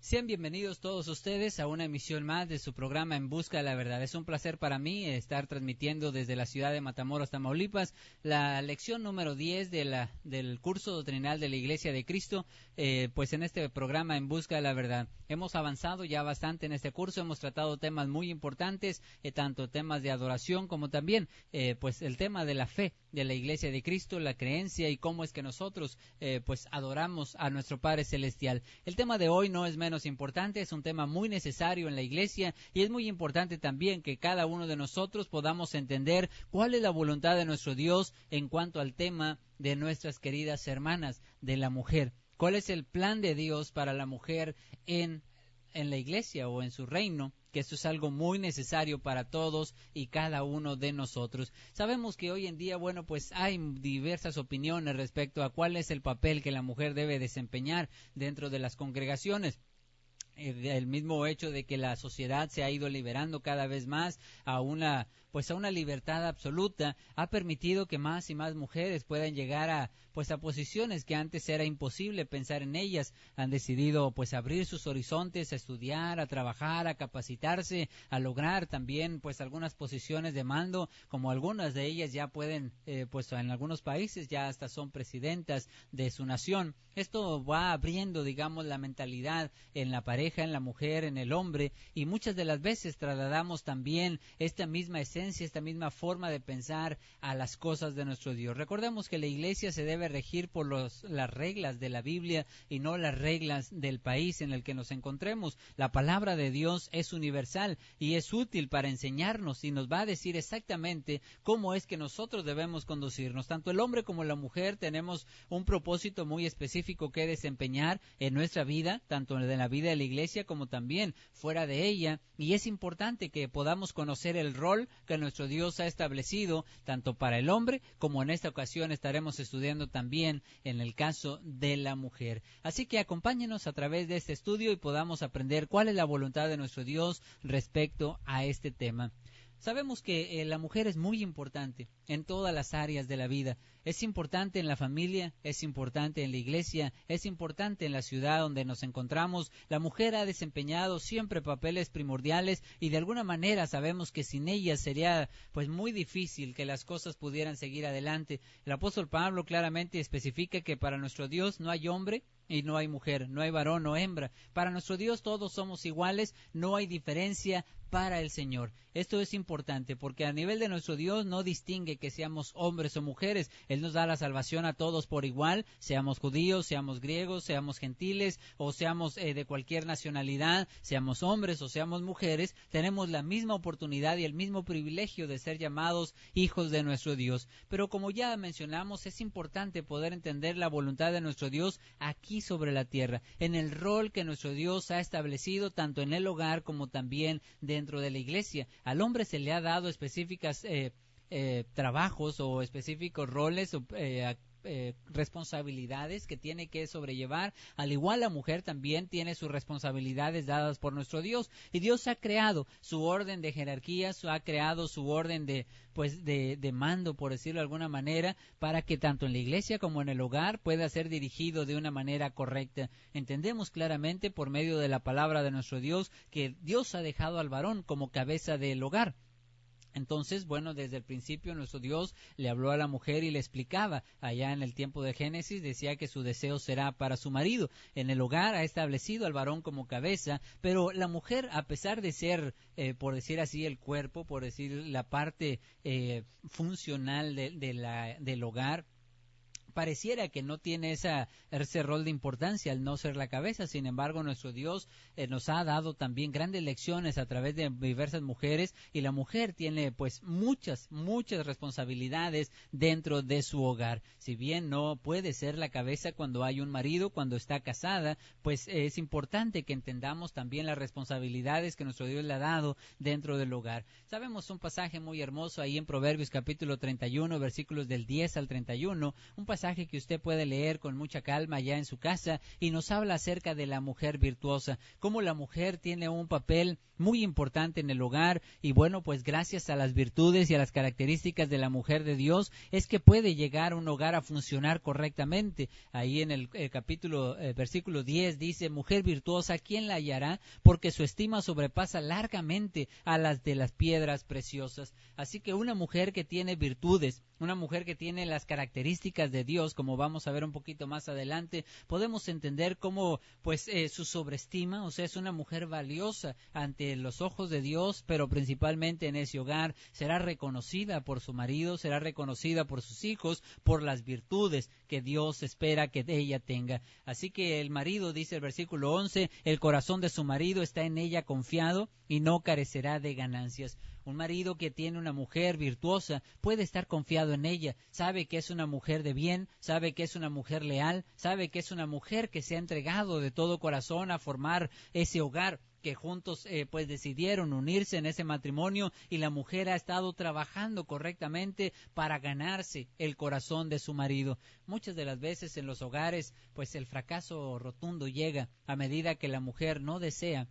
Sean bienvenidos todos ustedes a una emisión más de su programa En Busca de la Verdad. Es un placer para mí estar transmitiendo desde la ciudad de Matamoros, Tamaulipas, la lección número 10 del curso doctrinal de la Iglesia de Cristo, pues en este programa En Busca de la Verdad. Hemos avanzado ya bastante en este curso, hemos tratado temas muy importantes, tanto temas de adoración como también pues el tema de la fe de la Iglesia de Cristo, la creencia y cómo es que nosotros pues adoramos a nuestro Padre Celestial. El tema de hoy no es menos importante, es un tema muy necesario en la Iglesia y es muy importante también que cada uno de nosotros podamos entender cuál es la voluntad de nuestro Dios en cuanto al tema de nuestras queridas hermanas, de la mujer. ¿Cuál es el plan de Dios para la mujer en la Iglesia o en su reino? Que esto es algo muy necesario para todos y cada uno de nosotros. Sabemos que hoy en día, bueno, pues hay diversas opiniones respecto a cuál es el papel que la mujer debe desempeñar dentro de las congregaciones. El mismo hecho de que la sociedad se ha ido liberando cada vez más a una libertad absoluta ha permitido que más y más mujeres puedan llegar a posiciones que antes era imposible pensar en ellas. Han decidido pues abrir sus horizontes, a estudiar, a trabajar, a capacitarse, a lograr también pues algunas posiciones de mando, como algunas de ellas ya pueden en algunos países ya hasta son presidentas de su nación. Esto va abriendo, digamos, la mentalidad en la pareja, en la mujer, en el hombre, y muchas de las veces trasladamos también esta misma esencia, esta misma forma de pensar a las cosas de nuestro Dios. Recordemos que la Iglesia se debe regir por las reglas de la Biblia y no las reglas del país en el que nos encontremos. La palabra de Dios es universal y es útil para enseñarnos y nos va a decir exactamente cómo es que nosotros debemos conducirnos. Tanto el hombre como la mujer tenemos un propósito muy específico que desempeñar en nuestra vida, tanto en la vida de la Iglesia como también fuera de ella, y es importante que podamos conocer el rol que nuestro Dios ha establecido tanto para el hombre como en esta ocasión estaremos estudiando también en el caso de la mujer. Así que acompáñenos a través de este estudio y podamos aprender cuál es la voluntad de nuestro Dios respecto a este tema. Sabemos que la mujer es muy importante en todas las áreas de la vida. Es importante en la familia, es importante en la iglesia, es importante en la ciudad donde nos encontramos. La mujer ha desempeñado siempre papeles primordiales y de alguna manera sabemos que sin ella sería pues muy difícil que las cosas pudieran seguir adelante. El apóstol Pablo claramente especifica que para nuestro Dios no hay hombre y no hay mujer, no hay varón o hembra. Para nuestro Dios todos somos iguales, no hay diferencia para el Señor. Esto es importante porque a nivel de nuestro Dios no distingue que seamos hombres o mujeres. Él nos da la salvación a todos por igual, seamos judíos, seamos griegos, seamos gentiles o seamos de cualquier nacionalidad, seamos hombres o seamos mujeres, tenemos la misma oportunidad y el mismo privilegio de ser llamados hijos de nuestro Dios. Pero como ya mencionamos, es importante poder entender la voluntad de nuestro Dios aquí sobre la tierra, en el rol que nuestro Dios ha establecido tanto en el hogar como también dentro de la iglesia. Al hombre se le ha dado específicas trabajos o específicos roles o responsabilidades que tiene que sobrellevar. Al igual la mujer también tiene sus responsabilidades dadas por nuestro Dios, y Dios ha creado su orden de jerarquía, ha creado su orden de mando, por decirlo de alguna manera, para que tanto en la iglesia como en el hogar pueda ser dirigido de una manera correcta. Entendemos claramente por medio de la palabra de nuestro Dios que Dios ha dejado al varón como cabeza del hogar. Entonces, bueno, desde el principio nuestro Dios le habló a la mujer y le explicaba, allá en el tiempo de Génesis, decía que su deseo será para su marido. En el hogar ha establecido al varón como cabeza, pero la mujer, a pesar de ser, por decir así, el cuerpo, por decir la parte funcional del hogar, pareciera que no tiene ese rol de importancia al no ser la cabeza. Sin embargo, nuestro Dios nos ha dado también grandes lecciones a través de diversas mujeres, y la mujer tiene pues muchas responsabilidades dentro de su hogar. Si bien no puede ser la cabeza cuando hay un marido, cuando está casada, pues es importante que entendamos también las responsabilidades que nuestro Dios le ha dado dentro del hogar. Sabemos un pasaje muy hermoso ahí en Proverbios capítulo 31, versículos del 10 al 31, un pasaje pasaje que usted puede leer con mucha calma ya en su casa y nos habla acerca de la mujer virtuosa, cómo la mujer tiene un papel muy importante en el hogar y bueno, pues gracias a las virtudes y a las características de la mujer de Dios es que puede llegar un hogar a funcionar correctamente. Ahí en el versículo 10 dice, mujer virtuosa, ¿quién la hallará? Porque su estima sobrepasa largamente a las de las piedras preciosas. Así que una mujer que tiene virtudes, una mujer que tiene las características de Dios, como vamos a ver un poquito más adelante, podemos entender cómo pues su sobreestima, o sea, es una mujer valiosa ante los ojos de Dios, pero principalmente en ese hogar será reconocida por su marido, será reconocida por sus hijos, por las virtudes que Dios espera que ella tenga. Así que el marido, dice el versículo 11, el corazón de su marido está en ella confiado y no carecerá de ganancias. Un marido que tiene una mujer virtuosa puede estar confiado en ella, sabe que es una mujer de bien, sabe que es una mujer leal, sabe que es una mujer que se ha entregado de todo corazón a formar ese hogar, que juntos pues decidieron unirse en ese matrimonio y la mujer ha estado trabajando correctamente para ganarse el corazón de su marido. Muchas de las veces en los hogares pues el fracaso rotundo llega a medida que la mujer no desea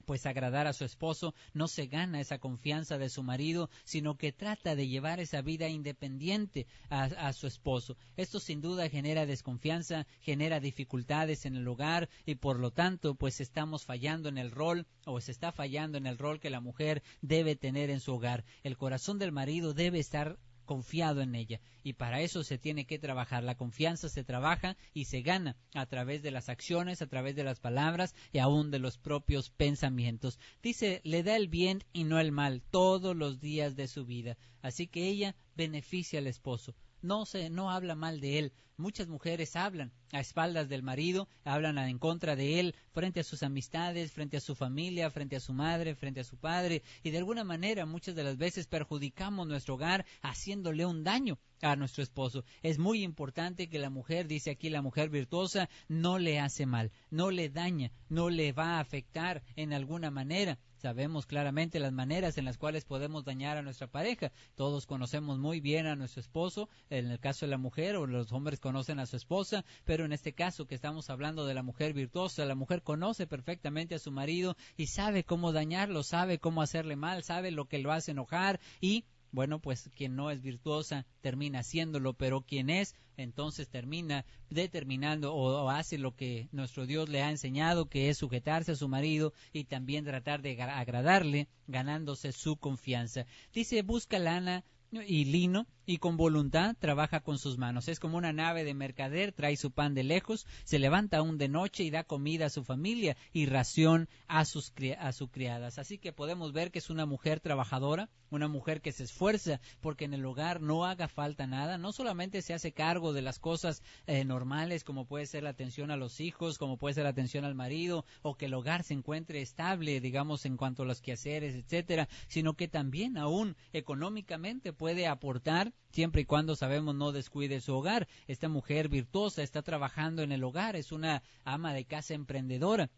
pues agradar a su esposo, no se gana esa confianza de su marido, sino que trata de llevar esa vida independiente a su esposo. Esto sin duda genera desconfianza, genera dificultades en el hogar y por lo tanto pues estamos fallando en el rol o se está fallando en el rol que la mujer debe tener en su hogar. El corazón del marido debe estar confiado en ella y para eso se tiene que trabajar. La confianza se trabaja y se gana a través de las acciones, a través de las palabras y aún de los propios pensamientos. Dice, le da el bien y no el mal todos los días de su vida, así que ella beneficia al esposo. No habla mal de él. Muchas mujeres hablan a espaldas del marido, hablan en contra de él, frente a sus amistades, frente a su familia, frente a su madre, frente a su padre, y de alguna manera muchas de las veces perjudicamos nuestro hogar haciéndole un daño a nuestro esposo. Es muy importante que la mujer, dice aquí la mujer virtuosa, no le hace mal, no le daña, no le va a afectar en alguna manera. Sabemos claramente las maneras en las cuales podemos dañar a nuestra pareja. Todos conocemos muy bien a nuestro esposo, en el caso de la mujer, o los hombres conocen a su esposa, pero en este caso que estamos hablando de la mujer virtuosa, la mujer conoce perfectamente a su marido y sabe cómo dañarlo, sabe cómo hacerle mal, sabe lo que lo hace enojar y bueno, pues quien no es virtuosa termina haciéndolo, pero quien es, entonces termina determinando o hace lo que nuestro Dios le ha enseñado, que es sujetarse a su marido y también tratar de agradarle, ganándose su confianza. Dice, busca lana y lino y con voluntad trabaja con sus manos. Es como una nave de mercader, trae su pan de lejos, se levanta aún de noche y da comida a su familia y ración a sus criadas. Así que podemos ver que es una mujer trabajadora, una mujer que se esfuerza porque en el hogar no haga falta nada. No solamente se hace cargo de las cosas normales, como puede ser la atención a los hijos, como puede ser la atención al marido, o que el hogar se encuentre estable, digamos, en cuanto a los quehaceres, etcétera, sino que también aún económicamente puede aportar, siempre y cuando sabemos no descuide su hogar. Esta mujer virtuosa está trabajando en el hogar, es una ama de casa emprendedora,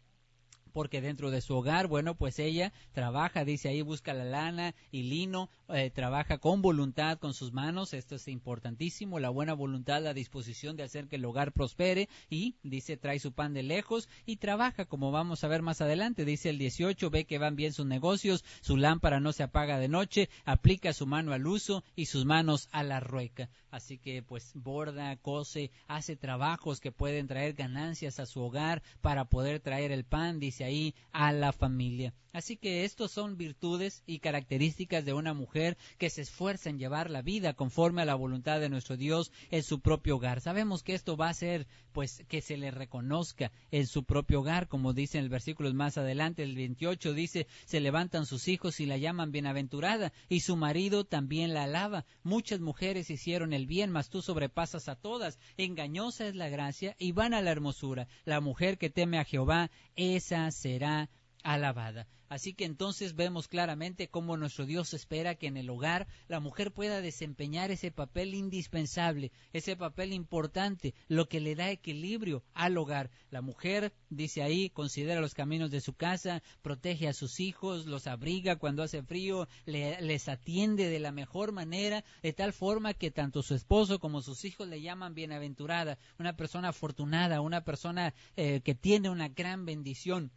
porque dentro de su hogar, bueno, pues ella trabaja, dice ahí, busca la lana y lino, trabaja con voluntad con sus manos. Esto es importantísimo, la buena voluntad, la disposición de hacer que el hogar prospere, y dice, trae su pan de lejos y trabaja, como vamos a ver más adelante. Dice el 18, ve que van bien sus negocios, su lámpara no se apaga de noche, aplica su mano al uso y sus manos a la rueca. Así que pues borda, cose, hace trabajos que pueden traer ganancias a su hogar para poder traer el pan, dice ahí, a la familia. Así que estos son virtudes y características de una mujer que se esfuerza en llevar la vida conforme a la voluntad de nuestro Dios en su propio hogar. Sabemos que esto va a ser pues que se le reconozca en su propio hogar, como dice en el versículo más adelante, el 28 dice, se levantan sus hijos y la llaman bienaventurada y su marido también la alaba. Muchas mujeres hicieron el bien, mas tú sobrepasas a todas. Engañosa es la gracia y vana la hermosura. La mujer que teme a Jehová, esa será alabada. Así que entonces vemos claramente cómo nuestro Dios espera que en el hogar la mujer pueda desempeñar ese papel indispensable, ese papel importante, lo que le da equilibrio al hogar. La mujer, dice ahí, considera los caminos de su casa, protege a sus hijos, los abriga cuando hace frío, les atiende de la mejor manera, de tal forma que tanto su esposo como sus hijos le llaman bienaventurada, una persona afortunada, una persona que tiene una gran bendición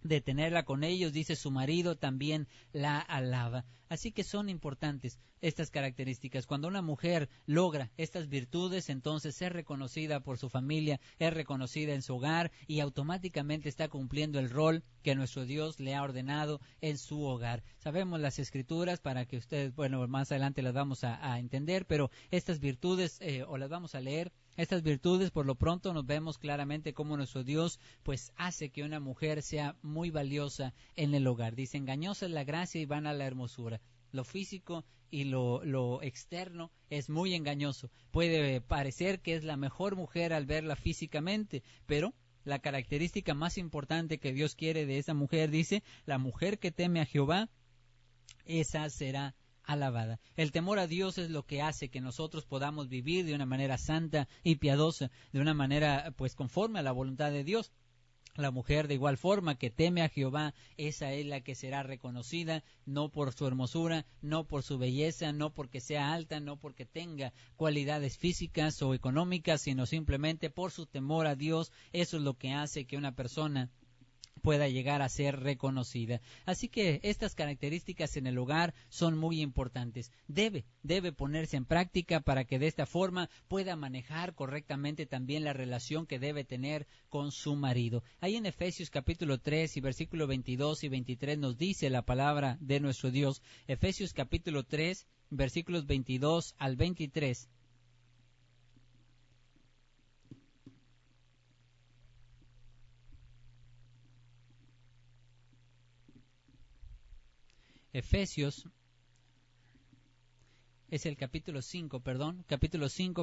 de tenerla con ellos. Dice su marido también la alaba. Así que son importantes estas características. Cuando una mujer logra estas virtudes, entonces es reconocida por su familia, es reconocida en su hogar y automáticamente está cumpliendo el rol que nuestro Dios le ha ordenado en su hogar. Sabemos las escrituras para que ustedes, bueno, más adelante las vamos a entender, pero estas virtudes, o las vamos a leer. Estas virtudes, por lo pronto, nos vemos claramente cómo nuestro Dios pues hace que una mujer sea muy valiosa en el hogar. Dice, engañosa es la gracia y vana la hermosura. Lo físico y lo externo es muy engañoso. Puede parecer que es la mejor mujer al verla físicamente, pero la característica más importante que Dios quiere de esa mujer, dice, la mujer que teme a Jehová, esa será alabada. El temor a Dios es lo que hace que nosotros podamos vivir de una manera santa y piadosa, de una manera pues conforme a la voluntad de Dios. La mujer de igual forma que teme a Jehová, esa es la que será reconocida, no por su hermosura, no por su belleza, no porque sea alta, no porque tenga cualidades físicas o económicas, sino simplemente por su temor a Dios. Eso es lo que hace que una persona pueda llegar a ser reconocida. Así que estas características en el hogar son muy importantes. Debe ponerse en práctica para que de esta forma pueda manejar correctamente también la relación que debe tener con su marido. Ahí en Efesios capítulo 3 y versículo 22 y 23 nos dice la palabra de nuestro Dios. Efesios capítulo 3, versículos 22 al 23. Efesios es el capítulo 5,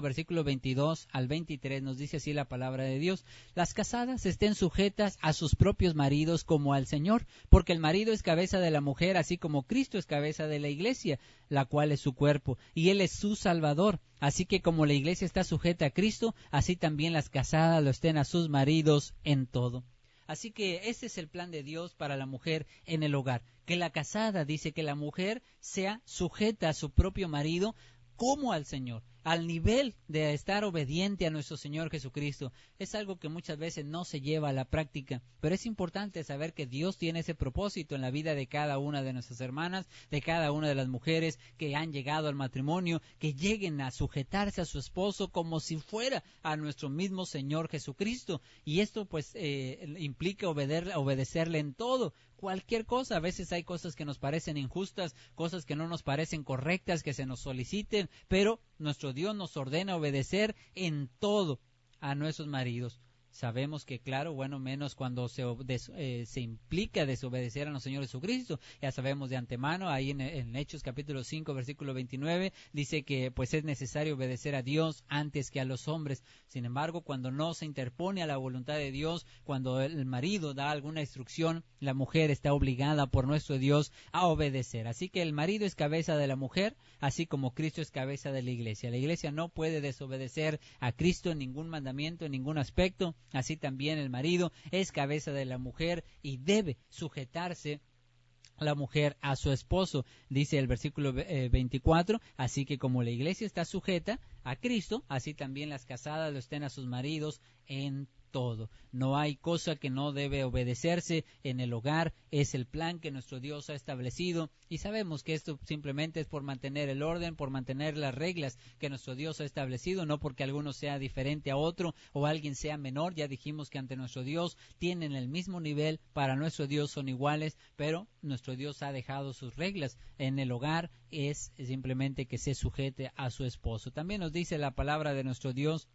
versículo 22 al 23, nos dice así la palabra de Dios. Las casadas estén sujetas a sus propios maridos como al Señor, porque el marido es cabeza de la mujer, así como Cristo es cabeza de la iglesia, la cual es su cuerpo, y Él es su Salvador. Así que como la iglesia está sujeta a Cristo, así también las casadas lo estén a sus maridos en todo. Así que ese es el plan de Dios para la mujer en el hogar. Que la casada, dice que la mujer sea sujeta a su propio marido como al Señor, al nivel de estar obediente a nuestro Señor Jesucristo. Es algo que muchas veces no se lleva a la práctica, pero es importante saber que Dios tiene ese propósito en la vida de cada una de nuestras hermanas, de cada una de las mujeres que han llegado al matrimonio, que lleguen a sujetarse a su esposo como si fuera a nuestro mismo Señor Jesucristo. Y esto pues implica obedecerle en todo. Cualquier cosa, a veces hay cosas que nos parecen injustas, cosas que no nos parecen correctas, que se nos soliciten, pero nuestro Dios nos ordena obedecer en todo a nuestros maridos. Sabemos que, claro, bueno, menos cuando se implica desobedecer a nuestro Señor Jesucristo. Ya sabemos de antemano, ahí en Hechos capítulo 5, versículo 29, dice que pues es necesario obedecer a Dios antes que a los hombres. Sin embargo, cuando no se interpone a la voluntad de Dios, cuando el marido da alguna instrucción, la mujer está obligada por nuestro Dios a obedecer. Así que el marido es cabeza de la mujer, así como Cristo es cabeza de la iglesia. La iglesia no puede desobedecer a Cristo en ningún mandamiento, en ningún aspecto. Así también el marido es cabeza de la mujer y debe sujetarse la mujer a su esposo. Dice el versículo 24, así que como la iglesia está sujeta a Cristo, así también las casadas lo estén a sus maridos en todo. No hay cosa que no debe obedecerse en el hogar, es el plan que nuestro Dios ha establecido y sabemos que esto simplemente es por mantener el orden, por mantener las reglas que nuestro Dios ha establecido, no porque alguno sea diferente a otro o alguien sea menor. Ya dijimos que ante nuestro Dios tienen el mismo nivel, para nuestro Dios son iguales, pero nuestro Dios ha dejado sus reglas en el hogar, es simplemente que se sujete a su esposo. También nos dice la palabra de nuestro Dios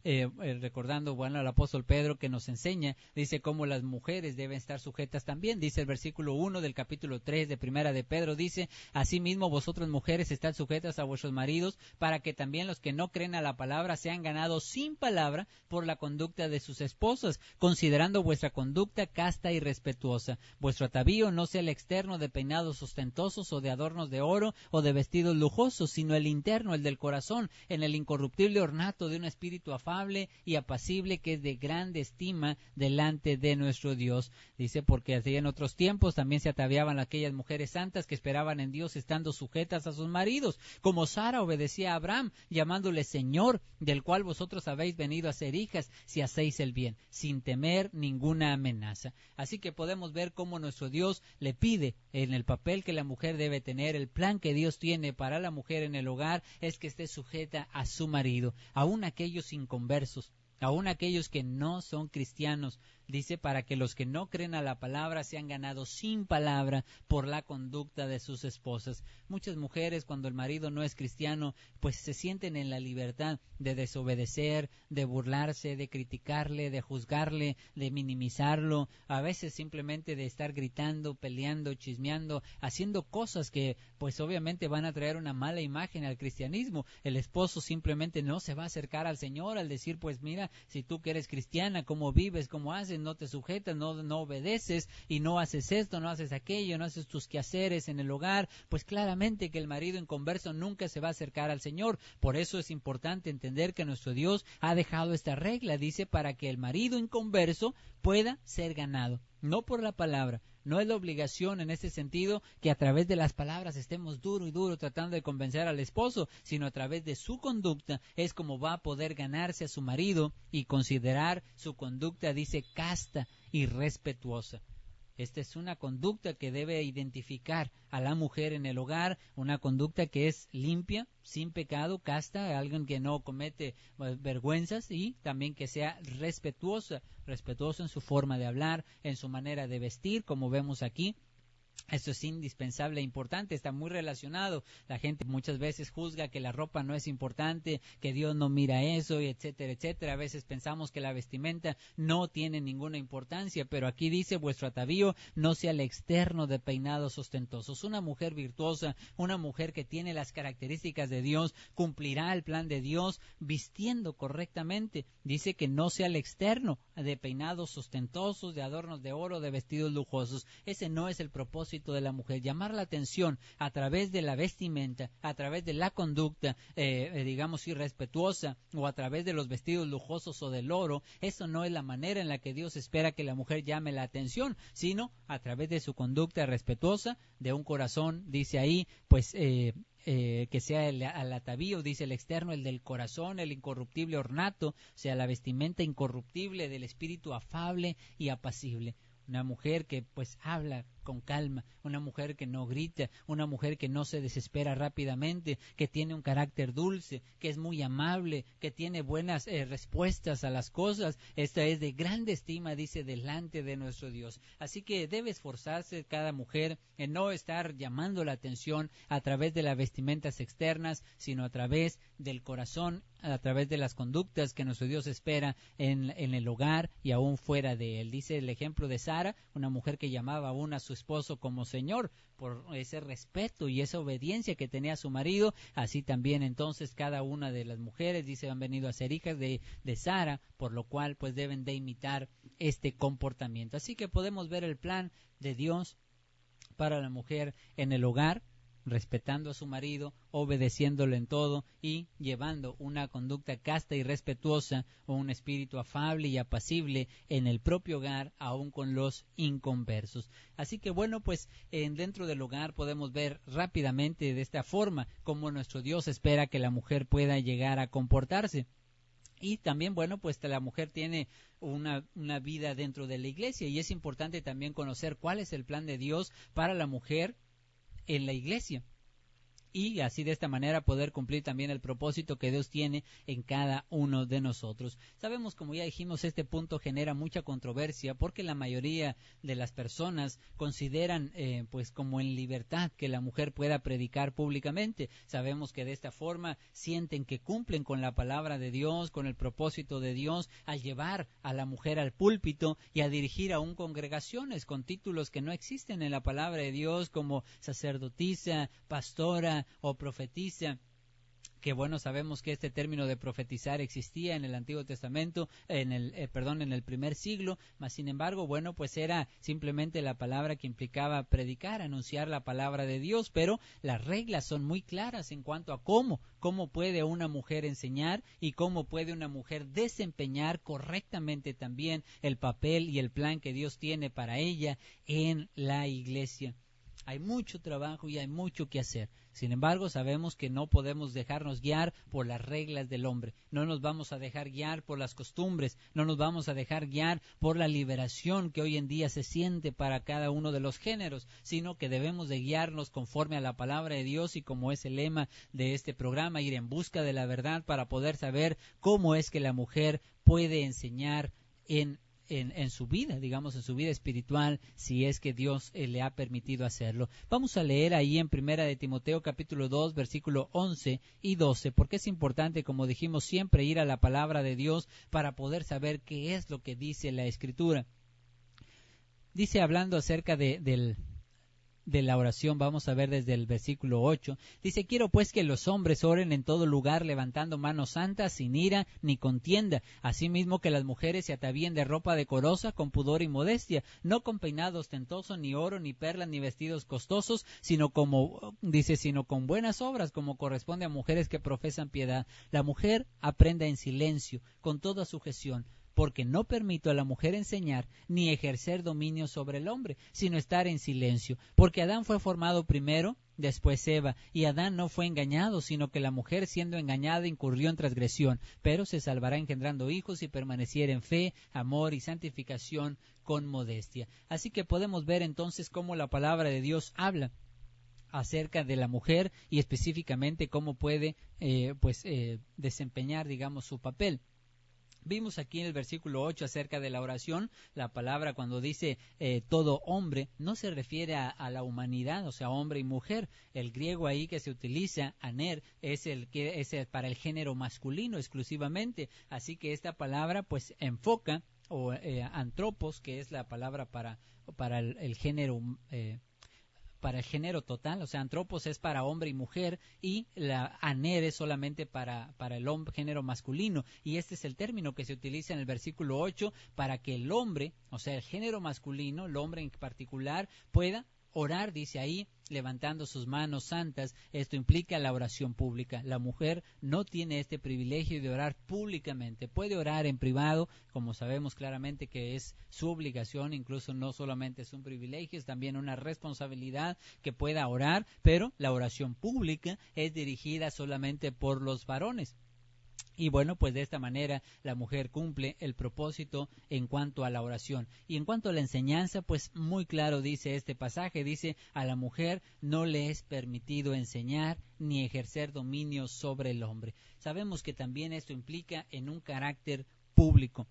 recordando, bueno, al apóstol Pedro que nos enseña, dice cómo las mujeres deben estar sujetas también. Dice el versículo 1 del capítulo 3 de Primera de Pedro, dice: asimismo vosotras mujeres estad sujetas a vuestros maridos, para que también los que no creen a la palabra sean ganados sin palabra por la conducta de sus esposas, considerando vuestra conducta casta y respetuosa. Vuestro atavío no sea el externo de peinados ostentosos o de adornos de oro o de vestidos lujosos, sino el interno, el del corazón, en el incorruptible ornato de un espíritu afable y apacible, que es de grande estima delante de nuestro Dios. Dice, porque así en otros tiempos también se ataviaban aquellas mujeres santas que esperaban en Dios, estando sujetas a sus maridos, como Sara obedecía a Abraham, llamándole Señor, del cual vosotros habéis venido a ser hijas, si hacéis el bien, sin temer ninguna amenaza. Así que podemos ver cómo nuestro Dios le pide en el papel que la mujer debe tener, el plan que Dios tiene para la mujer en el hogar es que esté sujeta a su marido, aun aquellos inconversos, aun aquellos que no son cristianos. Dice, para que los que no creen a la palabra sean ganados sin palabra por la conducta de sus esposas. Muchas mujeres, cuando el marido no es cristiano, pues se sienten en la libertad de desobedecer, de burlarse, de criticarle, de juzgarle, de minimizarlo, a veces simplemente de estar gritando, peleando, chismeando, haciendo cosas que pues obviamente van a traer una mala imagen al cristianismo. El esposo simplemente no se va a acercar al Señor al decir, pues mira, si tú que eres cristiana, cómo vives, cómo haces, no te sujetas, no obedeces y no haces esto, no haces aquello, no haces tus quehaceres en el hogar, pues claramente que el marido inconverso nunca se va a acercar al Señor. Por eso es importante entender que nuestro Dios ha dejado esta regla, dice, para que el marido inconverso pueda ser ganado, no por la palabra. No es la obligación en este sentido que a través de las palabras estemos duro y duro tratando de convencer al esposo, sino a través de su conducta es como va a poder ganarse a su marido y considerar su conducta, dice, casta y respetuosa. Esta es una conducta que debe identificar a la mujer en el hogar, una conducta que es limpia, sin pecado, casta, alguien que no comete vergüenzas y también que sea respetuosa en su forma de hablar, en su manera de vestir, como vemos aquí. Esto es indispensable e importante, está muy relacionado. La gente muchas veces juzga que la ropa no es importante, que Dios no mira eso, y etcétera, etcétera. A veces pensamos que la vestimenta no tiene ninguna importancia, pero aquí dice, vuestro atavío no sea el externo de peinados ostentosos. Una mujer virtuosa, una mujer que tiene las características de Dios, cumplirá el plan de Dios vistiendo correctamente. Dice que no sea el externo de peinados ostentosos, de adornos de oro, de vestidos lujosos. Ese no es el propósito de la mujer, llamar la atención a través de la vestimenta, a través de la conducta, digamos, irrespetuosa, o a través de los vestidos lujosos o del oro. Eso no es la manera en la que Dios espera que la mujer llame la atención, sino a través de su conducta respetuosa, de un corazón, dice ahí, pues que sea al atavío, dice el externo, el del corazón, el incorruptible ornato, o sea, la vestimenta incorruptible del espíritu afable y apacible. Una mujer que pues habla con calma, una mujer que no grita, una mujer que no se desespera rápidamente, que tiene un carácter dulce, que es muy amable, que tiene buenas respuestas a las cosas. Esta es de grande estima, dice, delante de nuestro Dios. Así que debe esforzarse cada mujer en no estar llamando la atención a través de las vestimentas externas, sino a través del corazón, a través de las conductas que nuestro Dios espera en el hogar y aún fuera de él. Dice el ejemplo de Sara, una mujer que llamaba aún a su esposo como Señor, por ese respeto y esa obediencia que tenía a su marido. Así también entonces cada una de las mujeres, dice, han venido a ser hijas de Sara, por lo cual pues deben de imitar este comportamiento. Así que podemos ver el plan de Dios para la mujer en el hogar, respetando a su marido, obedeciéndolo en todo y llevando una conducta casta y respetuosa, o un espíritu afable y apacible en el propio hogar, aun con los inconversos. Así que bueno, pues dentro del hogar podemos ver rápidamente de esta forma cómo nuestro Dios espera que la mujer pueda llegar a comportarse. Y también, bueno, pues la mujer tiene una vida dentro de la iglesia, y es importante también conocer cuál es el plan de Dios para la mujer en la iglesia. y así de esta manera poder cumplir también el propósito que Dios tiene en cada uno de nosotros. Sabemos, como ya dijimos, este punto genera mucha controversia porque la mayoría de las personas consideran pues como en libertad que la mujer pueda predicar públicamente. Sabemos que de esta forma sienten que cumplen con la palabra de Dios, con el propósito de Dios, al llevar a la mujer al púlpito y a dirigir aún congregaciones con títulos que no existen en la palabra de Dios, como sacerdotisa, pastora o profetiza, que bueno, sabemos que este término de profetizar existía en el Antiguo Testamento, en el primer siglo, mas sin embargo, bueno, pues era simplemente la palabra que implicaba predicar, anunciar la palabra de Dios, pero las reglas son muy claras en cuanto a cómo puede una mujer enseñar y cómo puede una mujer desempeñar correctamente también el papel y el plan que Dios tiene para ella en la iglesia. Hay mucho trabajo y hay mucho que hacer. Sin embargo, sabemos que no podemos dejarnos guiar por las reglas del hombre. No nos vamos a dejar guiar por las costumbres. No nos vamos a dejar guiar por la liberación que hoy en día se siente para cada uno de los géneros, sino que debemos de guiarnos conforme a la palabra de Dios y como es el lema de este programa, ir en busca de la verdad para poder saber cómo es que la mujer puede enseñar en su vida, digamos, en su vida espiritual, si es que Dios le ha permitido hacerlo. Vamos a leer ahí en Primera de Timoteo capítulo 2, versículo 11 y 12, porque es importante, como dijimos, siempre ir a la palabra de Dios para poder saber qué es lo que dice la Escritura. Dice, hablando acerca de la oración, vamos a ver desde el versículo 8, dice, quiero pues que los hombres oren en todo lugar levantando manos santas, sin ira ni contienda, asimismo que las mujeres se atavíen de ropa decorosa, con pudor y modestia, no con peinado ostentoso, ni oro, ni perlas, ni vestidos costosos, sino con buenas obras, como corresponde a mujeres que profesan piedad. La mujer aprenda en silencio, con toda sujeción, porque no permito a la mujer enseñar ni ejercer dominio sobre el hombre, sino estar en silencio. Porque Adán fue formado primero, después Eva, y Adán no fue engañado, sino que la mujer, siendo engañada, incurrió en transgresión, pero se salvará engendrando hijos si permaneciera en fe, amor y santificación con modestia. Así que podemos ver entonces cómo la palabra de Dios habla acerca de la mujer y específicamente cómo puede desempeñar, digamos, su papel. Vimos aquí en el versículo 8 acerca de la oración, la palabra cuando dice todo hombre, no se refiere a la humanidad, o sea, hombre y mujer. El griego ahí que se utiliza, aner, es para el género masculino exclusivamente. Así que esta palabra pues enfoca, o antropos, que es la palabra para el género para el género total, o sea, antropos es para hombre y mujer, y la aner es solamente para el hombre, género masculino, y este es el término que se utiliza en el versículo 8 para que el hombre, o sea, el género masculino, el hombre en particular, pueda orar, dice ahí, levantando sus manos santas. Esto implica la oración pública. La mujer no tiene este privilegio de orar públicamente. Puede orar en privado, como sabemos claramente que es su obligación, incluso no solamente es un privilegio, es también una responsabilidad que pueda orar, pero la oración pública es dirigida solamente por los varones. Y bueno, pues de esta manera la mujer cumple el propósito en cuanto a la oración. Y en cuanto a la enseñanza, pues muy claro dice este pasaje, dice, a la mujer no le es permitido enseñar ni ejercer dominio sobre el hombre. Sabemos que también esto implica en un carácter público,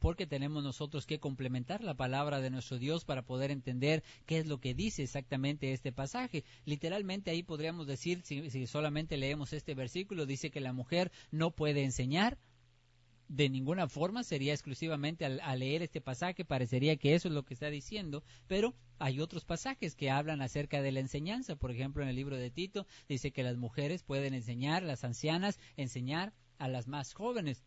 porque tenemos nosotros que complementar la palabra de nuestro Dios para poder entender qué es lo que dice exactamente este pasaje. Literalmente ahí podríamos decir, si solamente leemos este versículo, dice que la mujer no puede enseñar. De ninguna forma, sería exclusivamente al leer este pasaje, parecería que eso es lo que está diciendo, pero hay otros pasajes que hablan acerca de la enseñanza. Por ejemplo, en el libro de Tito dice que las mujeres pueden enseñar, las ancianas, enseñar a las más jóvenes.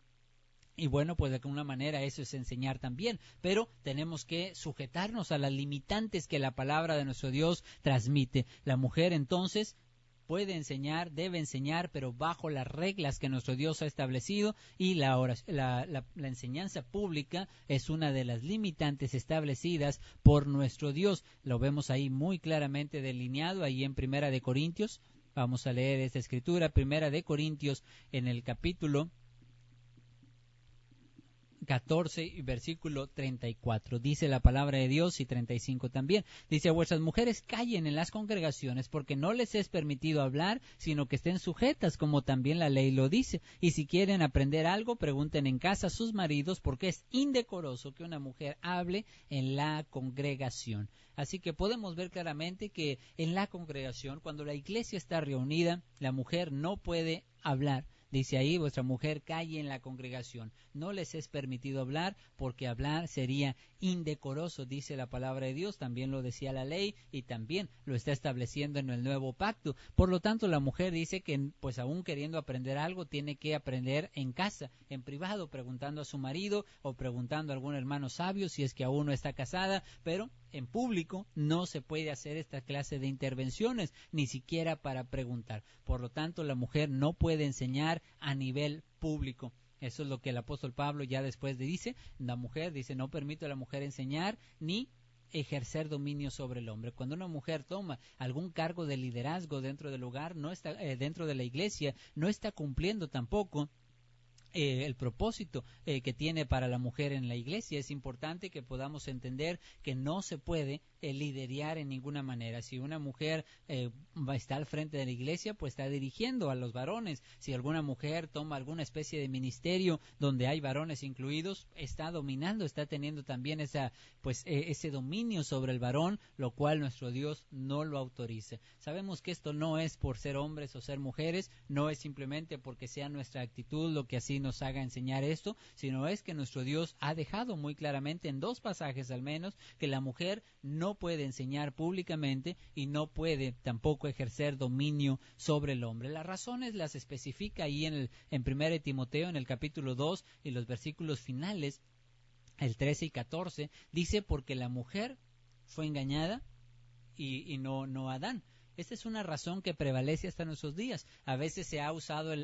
Y bueno, pues de alguna manera eso es enseñar también, pero tenemos que sujetarnos a las limitantes que la palabra de nuestro Dios transmite. La mujer entonces puede enseñar, debe enseñar, pero bajo las reglas que nuestro Dios ha establecido, y la enseñanza pública es una de las limitantes establecidas por nuestro Dios. Lo vemos ahí muy claramente delineado, ahí en Primera de Corintios. Vamos a leer esta escritura, Primera de Corintios, en el capítulo 14 y versículo 34. Dice la palabra de Dios, y 35 también. Dice: vuestras mujeres callen en las congregaciones, porque no les es permitido hablar, sino que estén sujetas, como también la ley lo dice. Y si quieren aprender algo, pregunten en casa a sus maridos, porque es indecoroso que una mujer hable en la congregación. Así que podemos ver claramente que en la congregación, cuando la iglesia está reunida, la mujer no puede hablar. Dice ahí: vuestra mujer calle en la congregación. No les es permitido hablar, porque hablar sería indecoroso, dice la palabra de Dios. También lo decía la ley, y también lo está estableciendo en el nuevo pacto. Por lo tanto, la mujer dice que, pues aún queriendo aprender algo, tiene que aprender en casa, en privado, preguntando a su marido o preguntando a algún hermano sabio, si es que aún no está casada, pero en público no se puede hacer esta clase de intervenciones, ni siquiera para preguntar. Por lo tanto, la mujer no puede enseñar a nivel público. Eso es lo que el apóstol Pablo ya después dice. La mujer dice: no permito a la mujer enseñar ni ejercer dominio sobre el hombre. Cuando una mujer toma algún cargo de liderazgo dentro del hogar, no está dentro de la iglesia, no está cumpliendo tampoco el propósito que tiene para la mujer en la iglesia. Es importante que podamos entender que no se puede liderar en ninguna manera. Si una mujer está al frente de la iglesia, pues está dirigiendo a los varones. Si alguna mujer toma alguna especie de ministerio donde hay varones incluidos, está dominando, está teniendo también ese dominio sobre el varón, lo cual nuestro Dios no lo autoriza. Sabemos que esto no es por ser hombres o ser mujeres, no es simplemente porque sea nuestra actitud lo que así nos haga enseñar esto, sino es que nuestro Dios ha dejado muy claramente en 2 pasajes al menos que la mujer no puede enseñar públicamente y no puede tampoco ejercer dominio sobre el hombre. Las razones las especifica ahí en 1 Timoteo, en el capítulo 2 y los versículos finales, el 13 y 14, dice: porque la mujer fue engañada y no Adán. Esta es una razón que prevalece hasta nuestros días. A veces se ha usado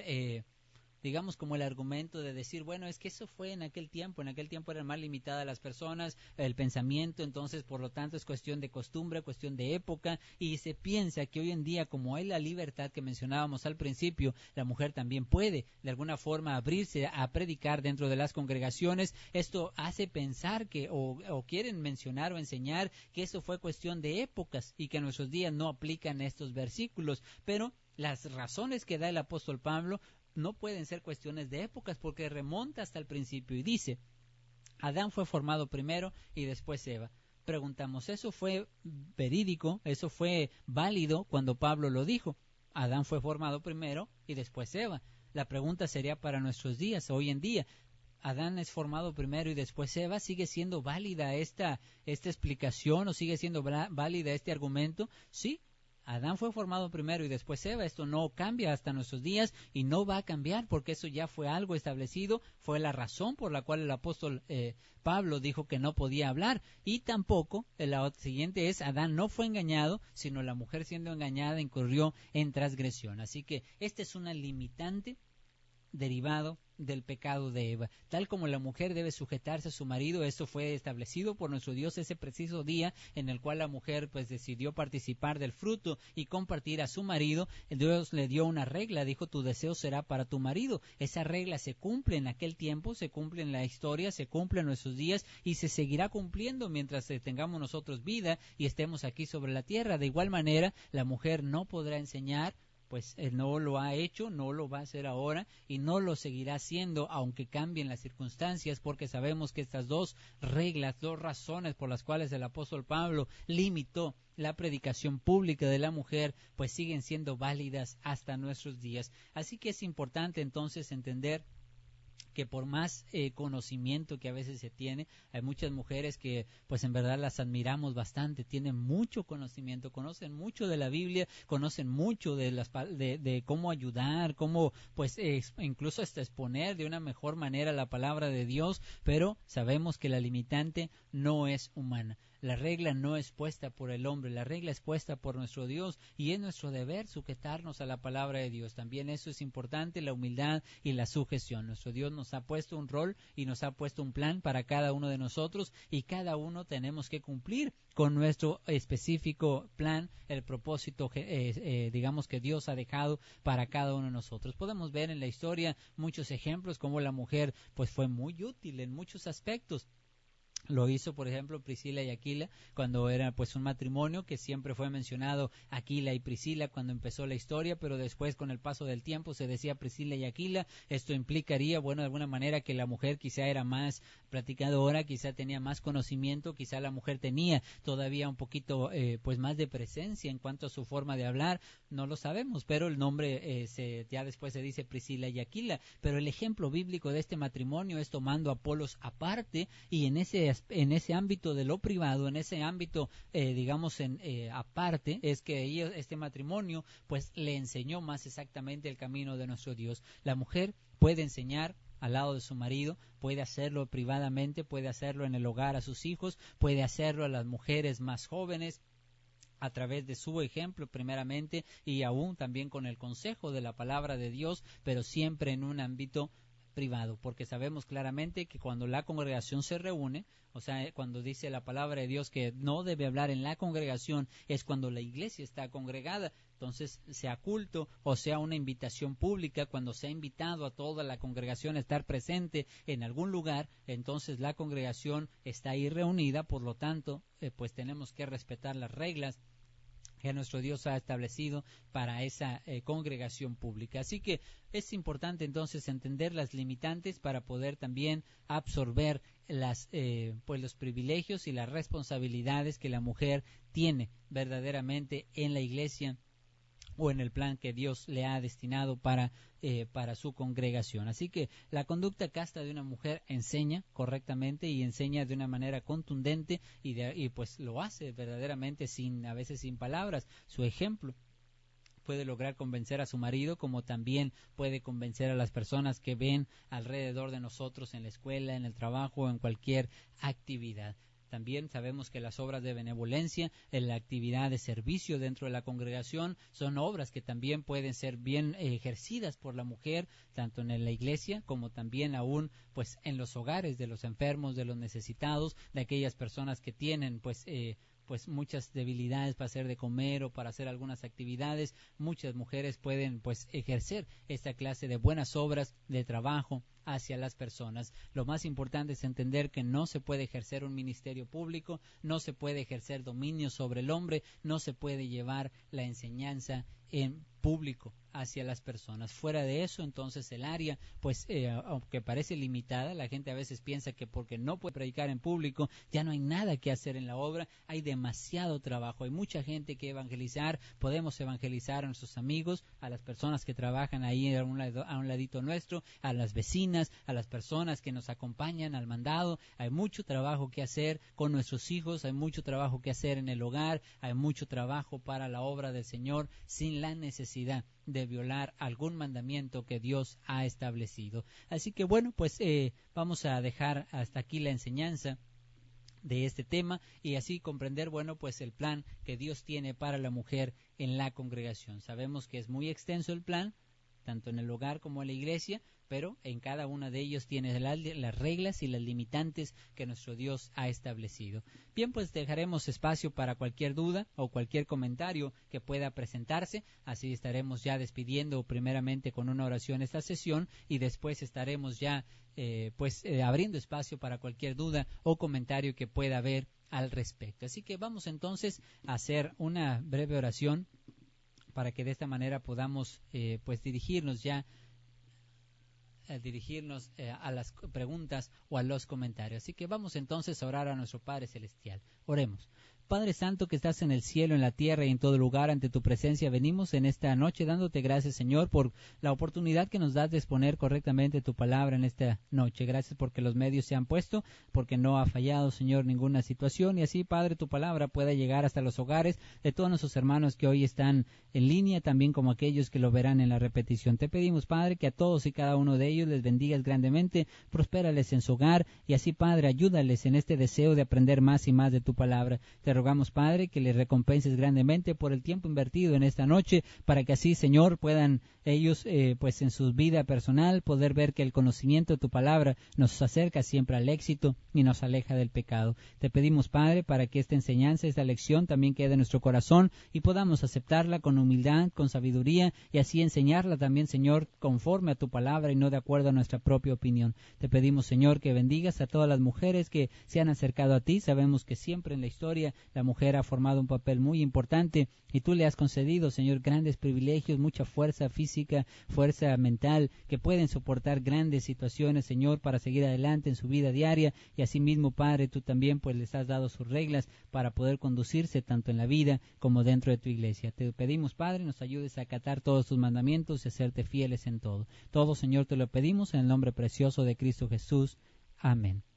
digamos como el argumento de decir: bueno, es que eso fue en aquel tiempo eran más limitadas las personas, el pensamiento, entonces por lo tanto es cuestión de costumbre, cuestión de época, y se piensa que hoy en día, como hay la libertad que mencionábamos al principio, la mujer también puede de alguna forma abrirse a predicar dentro de las congregaciones. Esto hace pensar que o quieren mencionar o enseñar que eso fue cuestión de épocas y que en nuestros días no aplican estos versículos, pero las razones que da el apóstol Pablo no pueden ser cuestiones de épocas, porque remonta hasta el principio y dice: Adán fue formado primero y después Eva. Preguntamos: ¿eso fue verídico? ¿Eso fue válido cuando Pablo lo dijo? Adán fue formado primero y después Eva. La pregunta sería para nuestros días, hoy en día: Adán es formado primero y después Eva. ¿Sigue siendo válida esta explicación o sigue siendo válida este argumento? Sí. Adán fue formado primero y después Eva. Esto no cambia hasta nuestros días y no va a cambiar, porque eso ya fue algo establecido. Fue la razón por la cual el apóstol Pablo dijo que no podía hablar. Y tampoco, la siguiente es: Adán no fue engañado, sino la mujer, siendo engañada, incurrió en transgresión. Así que esta es una limitante derivado del pecado de Eva. Tal como la mujer debe sujetarse a su marido, esto fue establecido por nuestro Dios ese preciso día en el cual la mujer pues decidió participar del fruto y compartir a su marido. Dios le dio una regla, dijo: tu deseo será para tu marido. Esa regla se cumple en aquel tiempo, se cumple en la historia, se cumple en nuestros días y se seguirá cumpliendo mientras tengamos nosotros vida y estemos aquí sobre la tierra. De igual manera, la mujer no podrá enseñar, pues no lo ha hecho, no lo va a hacer ahora y no lo seguirá haciendo aunque cambien las circunstancias, porque sabemos que estas 2 reglas, 2 razones por las cuales el apóstol Pablo limitó la predicación pública de la mujer, pues siguen siendo válidas hasta nuestros días. Así que es importante entonces entender que por más conocimiento que a veces se tiene, hay muchas mujeres que pues en verdad las admiramos bastante, tienen mucho conocimiento, conocen mucho de la Biblia, conocen mucho de cómo ayudar, cómo pues incluso hasta exponer de una mejor manera la palabra de Dios, pero sabemos que la limitante no es humana. La regla no es puesta por el hombre, la regla es puesta por nuestro Dios, y es nuestro deber sujetarnos a la palabra de Dios. También eso es importante, la humildad y la sujeción. Nuestro Dios nos ha puesto un rol y nos ha puesto un plan para cada uno de nosotros, y cada uno tenemos que cumplir con nuestro específico plan, el propósito digamos que Dios ha dejado para cada uno de nosotros. Podemos ver en la historia muchos ejemplos como la mujer pues fue muy útil en muchos aspectos. Lo hizo, por ejemplo, Priscila y Aquila, cuando era pues un matrimonio que siempre fue mencionado Aquila y Priscila cuando empezó la historia, pero después con el paso del tiempo se decía Priscila y Aquila. Esto implicaría, bueno, de alguna manera que la mujer quizá era más platicadora, quizá tenía más conocimiento, quizá la mujer tenía todavía un poquito pues más de presencia en cuanto a su forma de hablar. No lo sabemos, pero el nombre ya después se dice Priscila y Aquila. Pero el ejemplo bíblico de este matrimonio es tomando a Apolos aparte, y en ese ámbito de lo privado, en ese ámbito digamos aparte, es que este matrimonio pues le enseñó más exactamente el camino de nuestro Dios. La mujer puede enseñar al lado de su marido, puede hacerlo privadamente, puede hacerlo en el hogar a sus hijos, puede hacerlo a las mujeres más jóvenes, a través de su ejemplo primeramente, y aún también con el consejo de la palabra de Dios, pero siempre en un ámbito privado, porque sabemos claramente que cuando la congregación se reúne, o sea, cuando dice la palabra de Dios que no debe hablar en la congregación, es cuando la iglesia está congregada. Entonces, sea culto o sea una invitación pública, cuando se ha invitado a toda la congregación a estar presente en algún lugar, entonces la congregación está ahí reunida. Por lo tanto, pues tenemos que respetar las reglas que nuestro Dios ha establecido para esa congregación pública. Así que es importante entonces entender las limitantes para poder también absorber pues los privilegios y las responsabilidades que la mujer tiene verdaderamente en la iglesia o en el plan que Dios le ha destinado para su congregación. Así que la conducta casta de una mujer enseña correctamente y enseña de una manera contundente, y pues lo hace verdaderamente a veces sin palabras. Su ejemplo puede lograr convencer a su marido, como también puede convencer a las personas que ven alrededor de nosotros en la escuela, en el trabajo o en cualquier actividad. También sabemos que las obras de benevolencia, en la actividad de servicio dentro de la congregación, son obras que también pueden ser bien ejercidas por la mujer, tanto en la iglesia como también aún pues en los hogares de los enfermos, de los necesitados, de aquellas personas que tienen pues muchas debilidades para hacer de comer o para hacer algunas actividades. Muchas mujeres pueden pues ejercer esta clase de buenas obras de trabajo hacia las personas. Lo más importante es entender que no se puede ejercer un ministerio público, no se puede ejercer dominio sobre el hombre, no se puede llevar la enseñanza en público hacia las personas. Fuera de eso, entonces el área, pues aunque parece limitada, la gente a veces piensa que porque no puede predicar en público, ya no hay nada que hacer en la obra. Hay demasiado trabajo, hay mucha gente que evangelizar. Podemos evangelizar a nuestros amigos, a las personas que trabajan ahí a un ladito nuestro, a las vecinas, a las personas que nos acompañan al mandado. Hay mucho trabajo que hacer con nuestros hijos, hay mucho trabajo que hacer en el hogar, hay mucho trabajo para la obra del Señor, sin la necesidad de violar algún mandamiento que Dios ha establecido. Así que bueno, pues vamos a dejar hasta aquí la enseñanza de este tema, y así comprender, bueno, pues el plan que Dios tiene para la mujer en la congregación. Sabemos que es muy extenso el plan, tanto en el hogar como en la iglesia, pero en cada una de ellos tiene las reglas y las limitantes que nuestro Dios ha establecido. Bien, pues dejaremos espacio para cualquier duda o cualquier comentario que pueda presentarse. Así estaremos ya despidiendo primeramente con una oración esta sesión, y después estaremos ya abriendo espacio para cualquier duda o comentario que pueda haber al respecto. Así que vamos entonces a hacer una breve oración para que de esta manera podamos dirigirnos a las preguntas o a los comentarios. Así que vamos entonces a orar a nuestro Padre Celestial. Oremos. Padre Santo que estás en el cielo, en la tierra y en todo lugar, ante tu presencia venimos en esta noche dándote gracias, Señor, por la oportunidad que nos das de exponer correctamente tu palabra en esta noche. Gracias porque los medios se han puesto, porque no ha fallado, Señor, ninguna situación, y así, Padre, tu palabra pueda llegar hasta los hogares de todos nuestros hermanos que hoy están en línea, también como aquellos que lo verán en la repetición. Te pedimos, Padre, que a todos y cada uno de ellos les bendigas grandemente, prospérales en su hogar, y así, Padre, ayúdales en este deseo de aprender más y más de tu palabra. Te rogamos, Padre, que les recompenses grandemente por el tiempo invertido en esta noche, para que así, Señor, puedan ellos, pues en su vida personal, poder ver que el conocimiento de tu palabra nos acerca siempre al éxito y nos aleja del pecado. Te pedimos, Padre, para que esta enseñanza, esta lección también quede en nuestro corazón y podamos aceptarla con humildad, con sabiduría, y así enseñarla también, Señor, conforme a tu palabra y no de acuerdo a nuestra propia opinión. Te pedimos, Señor, que bendigas a todas las mujeres que se han acercado a ti. Sabemos que siempre en la historia la mujer ha formado un papel muy importante y tú le has concedido, Señor, grandes privilegios, mucha fuerza física, fuerza mental, que pueden soportar grandes situaciones, Señor, para seguir adelante en su vida diaria, y asimismo, Padre, tú también pues les has dado sus reglas para poder conducirse tanto en la vida como dentro de tu iglesia. Te pedimos, Padre, nos ayudes a acatar todos tus mandamientos y a serte fieles en todo. Todo, Señor, te lo pedimos en el nombre precioso de Cristo Jesús. Amén.